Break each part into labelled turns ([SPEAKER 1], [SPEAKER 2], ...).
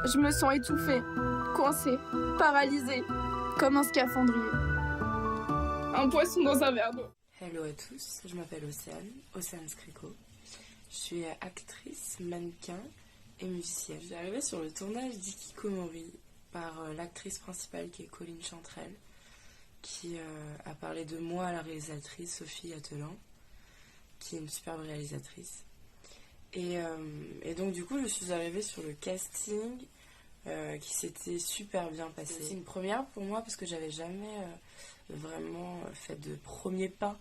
[SPEAKER 1] Je me sens étouffée, coincée, paralysée, comme un scaphandrier. Un poisson dans un verre d'eau.
[SPEAKER 2] Hello à tous, je m'appelle Océane Scrico. Je suis actrice, mannequin et musicienne. Je suis arrivée sur le tournage d'Hikikomori par l'actrice principale qui est Colline Chanterelle, qui a parlé de moi à la réalisatrice Sophie Attelan, qui est une superbe réalisatrice. Et donc du coup je suis arrivée sur le casting qui s'était super bien passé. C'est une première pour moi parce que j'avais jamais vraiment fait de premier pas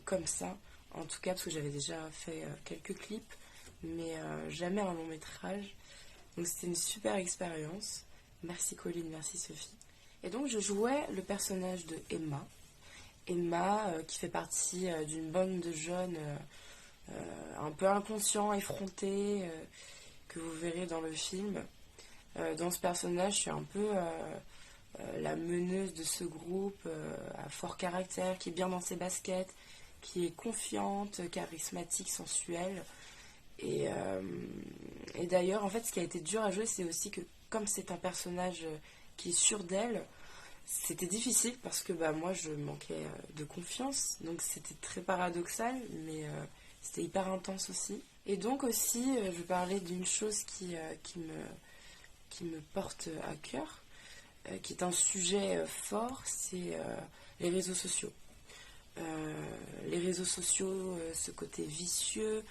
[SPEAKER 2] comme ça. En tout cas parce que j'avais déjà fait quelques clips, mais jamais un long métrage. Donc c'était une super expérience. Merci Colline, merci Sophie. Et donc je jouais le personnage de Emma. Emma qui fait partie d'une bande de jeunes un peu inconscients, effrontés, que vous verrez dans le film. Dans ce personnage, je suis un peu la meneuse de ce groupe à fort caractère, qui est bien dans ses baskets, qui est confiante, charismatique, sensuelle. Et d'ailleurs, en fait, ce qui a été dur à jouer, c'est aussi que comme c'est un personnage qui est sûr d'elle, c'était difficile parce que moi, je manquais de confiance. Donc c'était très paradoxal, mais c'était hyper intense aussi. Et donc aussi, je parlais d'une chose qui me porte à cœur, qui est un sujet fort, c'est les réseaux sociaux. Les réseaux sociaux, ce côté vicieux,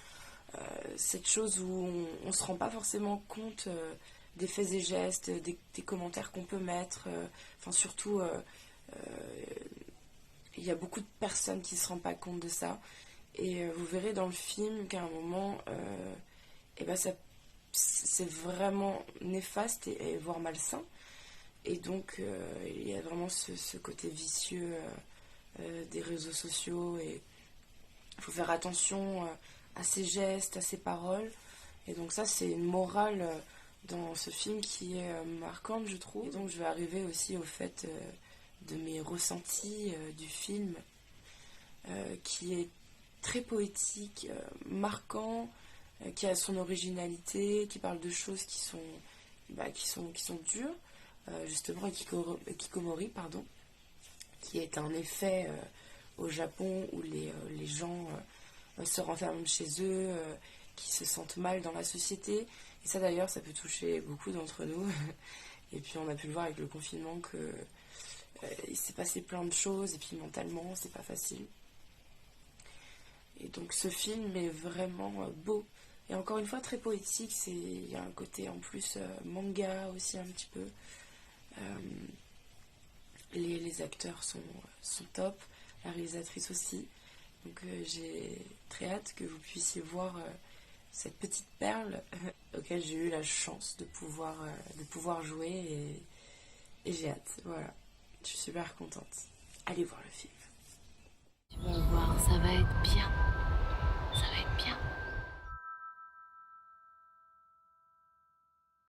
[SPEAKER 2] cette chose où on ne se rend pas forcément compte des faits et gestes, des commentaires qu'on peut mettre. Enfin, surtout, il y a beaucoup de personnes qui ne se rendent pas compte de ça. Et vous verrez dans le film qu'à un moment, c'est vraiment néfaste et voire malsain. Et donc, il y a vraiment ce côté vicieux des réseaux sociaux. Et il faut faire attention à ses gestes, à ses paroles. Et donc ça, c'est une morale dans ce film qui est marquante, je trouve. Et donc, je vais arriver aussi au fait de mes ressentis du film, qui est très poétique, marquant, qui a son originalité, qui parle de choses qui sont dures. Justement, Hikikomori, pardon, qui est un effet au Japon où les gens se renferment chez eux, qui se sentent mal dans la société. Et ça d'ailleurs, ça peut toucher beaucoup d'entre nous. Et puis on a pu le voir avec le confinement que il s'est passé plein de choses, et puis mentalement, c'est pas facile. Et donc ce film est vraiment beau. Et encore une fois, très poétique. Il y a un côté en plus manga aussi un petit peu. Les acteurs sont top, la réalisatrice aussi. Donc j'ai très hâte que vous puissiez voir cette petite perle auquel j'ai eu la chance de pouvoir jouer. Et j'ai hâte, voilà. Je suis super contente. Allez voir le film.
[SPEAKER 3] Tu vas voir, ça va être